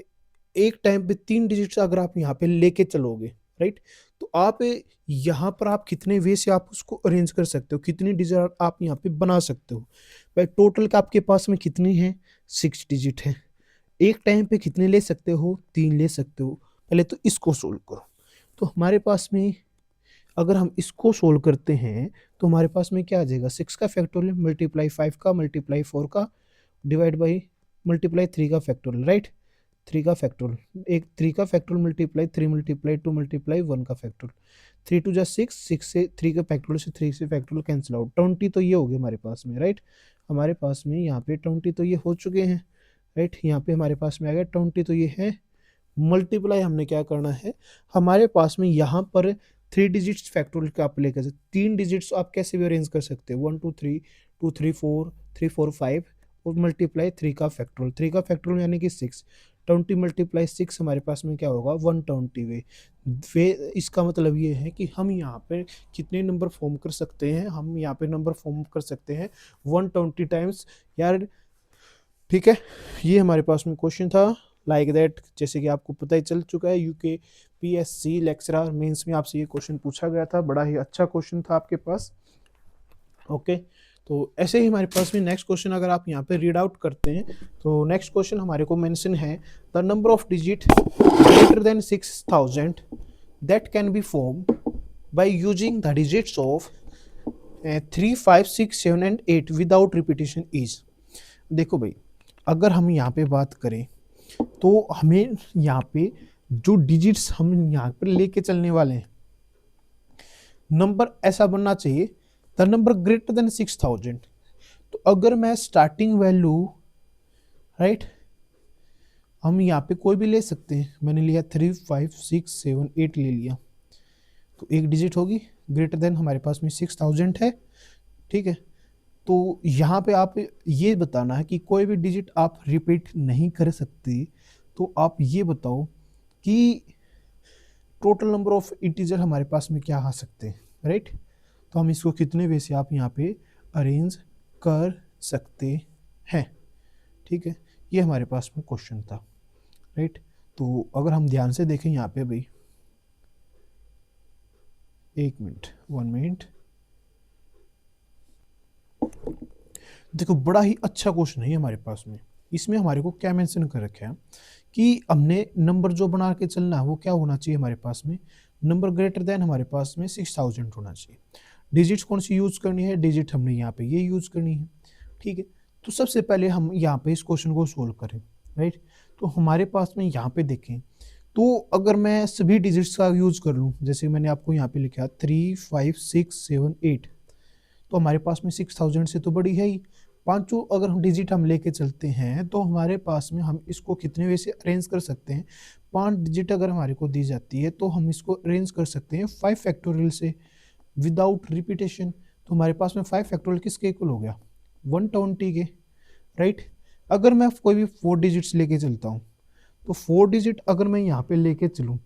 Speaker 1: एक टाइम पे 3 डिजिट्स अगर आप यहाँ पे लेके चलोगे, राइट, तो आप यहाँ पर आप कितने वे से आप उसको अरेंज कर सकते हो, कितनी डिजिट आप यहाँ पे बना सकते हो। भाई टोटल का आपके पास में कितनी है, 6 डिजिट है। एक टाइम पे कितने ले सकते हो, 3 ले सकते हो। पहले तो इसको सोल्व करो। तो हमारे पास में अगर हम इसको सोल्व करते हैं तो हमारे पास में क्या आ जाएगा, 6 का फैक्टोरियल मल्टीप्लाई 5 का मल्टीप्लाई 4 का डिवाइड बाई मल्टीप्लाई 3 का फैक्टोरियल, राइट, 3 का फैक्टोरियल, एक 3 का फैक्टोरियल मल्टीप्लाई 3 मल्टीप्लाई 2 मल्टीप्लाई 1 का फैक्टोरियल, 3 टू जा 6, 6 से 3 का फैक्टोरियल से 3 से फैक्टोरियल कैंसिल आउट, 20 तो ये हो गए हमारे पास में। राइट, हमारे पास में यहाँ पे 20 तो ये हो चुके हैं। राइट, यहाँ पे हमारे पास में आ गया 20 तो ये है। मल्टीप्लाई हमने क्या करना है, हमारे पास में यहाँ पर 3 डिजिट्स फैक्टोरियल का आप लेकर 3 डिजिट्स आप कैसे भी अरेंज कर सकते हो, 1 2 3 2 3 4 3 4 5 और मल्टीप्लाई 3 का फैक्टोरियल, 3 का फैक्टोरियल यानी कि 6, 20 मल्टीप्लाई 6 हमारे पास में क्या होगा, 120 वे। इसका मतलब ये है कि हम यहाँ पे कितने नंबर फॉर्म कर सकते हैं, हम यहाँ पे नंबर फॉर्म कर सकते हैं 120 टाइम्स यार। ठीक है, ये हमारे पास में क्वेश्चन था लाइक दैट, जैसे कि आपको पता ही चल चुका है, यूके पीएससी लेक्चरर मेंस में आपसे ये क्वेश्चन पूछा गया था, बड़ा ही अच्छा क्वेश्चन था आपके पास। ओके, तो ऐसे ही हमारे पास में नेक्स्ट क्वेश्चन अगर आप यहाँ पे रीड आउट करते हैं तो नेक्स्ट क्वेश्चन हमारे को मेंशन है, the number of digit greater than 6000 that can be form by using the digits of 3 5 6 7 and 8 without repetition is. देखो भाई, अगर हम यहाँ पे बात करें तो हमें यहाँ पे जो डिजिट्स हम यहाँ पर लेके चलने वाले हैं, नंबर ऐसा बनना चाहिए द नंबर ग्रेटर देन 6000। तो अगर मैं स्टार्टिंग वैल्यू, राइट, हम यहाँ पे कोई भी ले सकते हैं, मैंने लिया 3 5 6 7 8 ले लिया, तो एक डिजिट होगी ग्रेटर देन हमारे पास में 6000 है। ठीक है, तो यहाँ पे आप ये बताना है कि कोई भी डिजिट आप रिपीट नहीं कर सकते, तो आप ये बताओ कि टोटल नंबर ऑफ इंटीजर हमारे पास में क्या आ सकते हैं। राइट, तो हम इसको कितने वे से आप यहाँ पे अरेंज कर सकते हैं। ठीक है, ये हमारे पास में क्वेश्चन था। राइट, तो अगर हम ध्यान से देखें यहाँ पे भाई, 1 मिनट, देखो बड़ा ही अच्छा क्वेश्चन है हमारे पास में। इसमें हमारे को क्या मेंशन कर रखा है कि हमने नंबर जो बना के चलना है वो क्या होना चाहिए, हमारे पास में नंबर ग्रेटर देन हमारे पास में 6000 होना चाहिए। डिजिट्स कौन सी यूज करनी है, डिजिट हमने यहाँ पे ये यूज करनी है। ठीक है, तो सबसे पहले हम यहाँ पे इस क्वेश्चन को सोल्व करें। राइट, तो हमारे पास में यहाँ पे देखें तो अगर मैं सभी डिजिट्स का यूज कर लूँ, जैसे मैंने आपको यहाँ पे लिखा 3 5 6 7 8, तो हमारे पास में 6000 से तो बड़ी है ही। पांचों अगर हम डिजिट हम लेके चलते हैं तो हमारे पास में हम इसको कितने वे से अरेंज कर सकते हैं, 5 डिजिट अगर हमारे को दी जाती है तो हम इसको अरेंज कर सकते हैं 5 फैक्टोरियल से विदाउट रिपीटेशन। तो हमारे पास में 5 फैक्टोरियल किसके इक्वल हो गया, 120 के। राइट, अगर मैं कोई भी 4 डिजिट्स लेके चलता हूँ तो 4 डिजिट अगर मैं यहाँ पे लेके चलूँ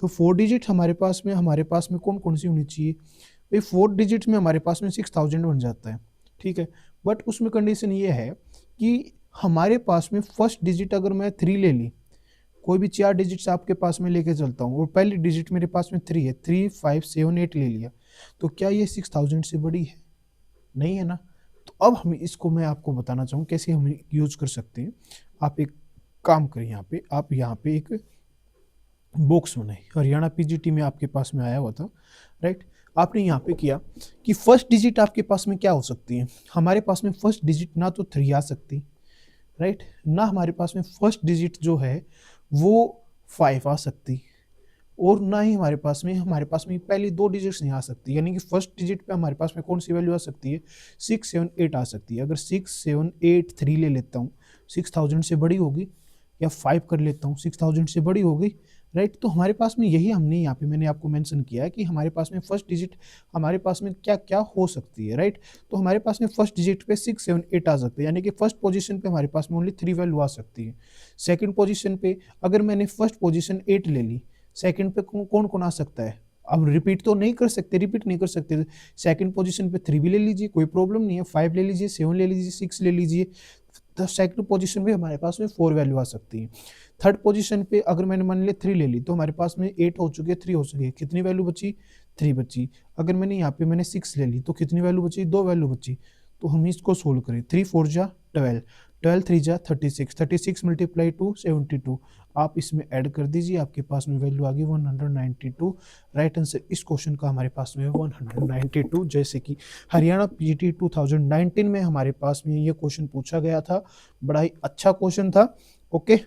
Speaker 1: तो 4 डिजिट हमारे पास में कौन कौन सी होनी चाहिए भाई, 4 डिजिट में हमारे पास में 6000 बन जाता है। ठीक है, बट उसमें कंडीशन ये है कि हमारे पास में फर्स्ट डिजिट अगर मैं 3 ले ली, कोई भी 4 डिजिट्स आपके पास में लेके चलता हूँ और पहली डिजिट मेरे पास में 3 है, 3 5 7 8 ले लिया, तो क्या ये 6000 से बड़ी है, नहीं है ना। तो अब हम इसको मैं आपको बताना चाहूँ कैसे हम यूज कर सकते हैं। आप एक काम करें, आप यहाँ पे एक बॉक्स बनाए, हरियाणा पीजीटी में आपके पास में आया हुआ था। राइट, आपने यहाँ पे किया कि फर्स्ट डिजिट आपके पास में क्या हो सकती है, हमारे पास में फर्स्ट डिजिट ना तो 3 आ सकती, राइट, ना हमारे पास में फर्स्ट डिजिट जो है वो 5 आ सकती, और ना ही हमारे पास में पहली 2 डिजिट्स नहीं आ सकती, यानी कि फर्स्ट डिजिट पे हमारे पास में कौन सी वैल्यू आ सकती है, 678 आ सकती है। अगर 6783 ले लेता हूँ, 6000 से बड़ी होगी, या 5 कर लेता हूँ, 6000 से बड़ी हो गई, राइट। तो हमारे पास में यही हमने यहाँ पे मैंने आपको मेंशन किया है कि हमारे पास में फर्स्ट डिजिट हमारे पास में क्या क्या हो सकती है, राइट। तो हमारे पास में फर्स्ट डिजिट पे 678 आ सकते हैं, यानी कि फर्स्ट पोजीशन पे हमारे पास में ओनली 3 वैल्यू आ सकती है। सेकंड पोजीशन पे अगर मैंने फर्स्ट पोजीशन 8 ले ली, सेकंड पे कौन कौन आ सकता है, अब रिपीट तो नहीं कर सकते, रिपीट नहीं कर सकते। सेकंड पोजीशन पे 3 भी ले लीजिए, कोई प्रॉब्लम नहीं है, 5 ले लीजिए, 7 ले लीजिए, 6 ले लीजिए। तो सेकंड पोजीशन पे हमारे पास में 4 वैल्यू आ सकती है। थर्ड पोजीशन पे अगर मैंने मान लिया 3 ले ली, तो हमारे पास में 8 हो चुकी है, 3 हो चुकी है, कितनी वैल्यू बची, 3 बची। अगर मैंने यहाँ पे मैंने 6 ले ली, तो कितनी वैल्यू बची, 2 वैल्यू बची। तो हम इसको सोल्व करें, 3 4 जा 12, 12 3 जा 36, 36 मल्टीप्लाई 2 72। आप इसमें ऐड कर दीजिए, आपके पास में वैल्यू आ गई 192। राइट आंसर इस क्वेश्चन का हमारे पास में 192। जैसे कि हरियाणा पीजीटी 2019 में हमारे पास में ये क्वेश्चन पूछा गया था, बड़ा ही अच्छा क्वेश्चन था। ओके,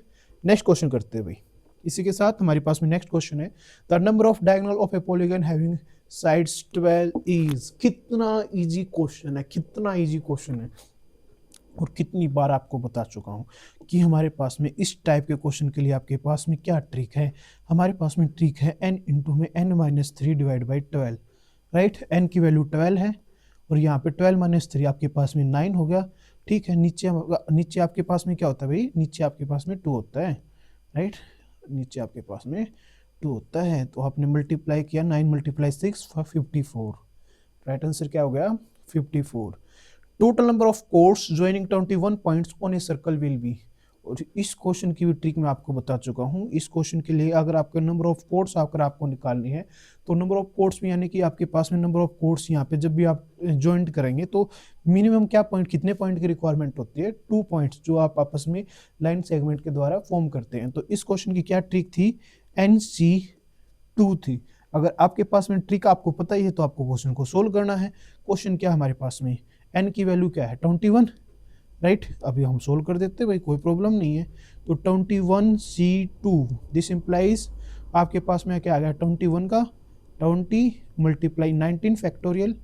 Speaker 1: नेक्स्ट क्वेश्चन करते हैं भाई। इसी के साथ हमारे पास में नेक्स्ट क्वेश्चन है, the number of diagonal of A polygon having sides 12 is. कितना इजी क्वेश्चन है, कितना इजी क्वेश्चन है, और कितनी बार आपको बता चुका हूं कि हमारे पास में इस टाइप के क्वेश्चन के लिए आपके पास में क्या ट्रिक है। हमारे पास में ट्रिक है n इंटू में n-3 divide by 12, right. n की वैल्यू 12 है, और यहाँ पे 12 - 3 आपके पास में 9 हो गया, ठीक है। नीचे आपके पास में क्या होता है भाई, नीचे आपके पास में 2 होता है, राइट। नीचे आपके पास में 2 होता है, तो आपने मल्टीप्लाई किया, 9 × 6 54। राइट आंसर क्या हो गया, 54। Total number of course joining 21 points on a circle will be. और इस क्वेश्चन की भी ट्रिक मैं आपको बता चुका हूं। इस क्वेश्चन के लिए अगर आपके नंबर ऑफ कोर्स अगर आपको निकालनी है, तो नंबर ऑफ कोर्स में यानी कि आपके पास में नंबर ऑफ कोर्स यहाँ पे जब भी आप ज्वाइंट करेंगे, तो मिनिमम क्या पॉइंट, कितने पॉइंट की रिक्वायरमेंट होती है, 2 पॉइंट्स, जो आप आपस में लाइन सेगमेंट के द्वारा फॉर्म करते हैं। तो इस क्वेश्चन की क्या ट्रिक थी, NC2 थी। अगर आपके पास में ट्रिक आपको पता ही है, तो आपको क्वेश्चन को सोल्व करना है। क्वेश्चन क्या हमारे पास में, n की वैल्यू क्या है, 21, राइट। अभी हम सोल्व कर देते हैं भाई, कोई प्रॉब्लम नहीं है। तो 21C2 दिस इंप्लाइज आपके पास में क्या आ गया, 21 का 20 multiply 19 factorial,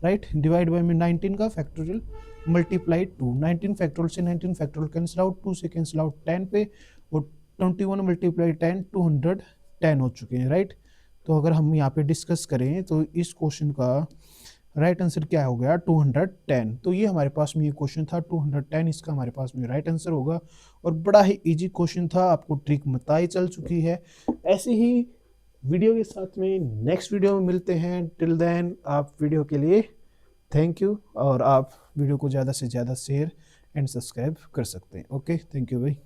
Speaker 1: right, divide by में 19 का फैक्टोरियल मल्टीप्लाई 2, 19 फैक्टोरियल से 19 फैक्टोरियल कैंसिल आउट, 2 से कैंसिल आउट 10 पे, और 21 मल्टीप्लाई 10 210 हो चुके हैं, राइट। तो अगर हम यहाँ पे डिस्कस करें, तो इस क्वेश्चन का राइट आंसर क्या हो गया, 210। तो ये हमारे पास में ये क्वेश्चन था 210, इसका हमारे पास में राइट आंसर होगा। और बड़ा ही इजी क्वेश्चन था, आपको ट्रिक बताई चल चुकी है। ऐसे ही वीडियो के साथ में नेक्स्ट वीडियो में मिलते हैं। टिल देन आप वीडियो के लिए थैंक यू, और आप वीडियो को ज़्यादा से ज़्यादा शेयर एंड सब्सक्राइब कर सकते हैं। ओके, थैंक यू भाई।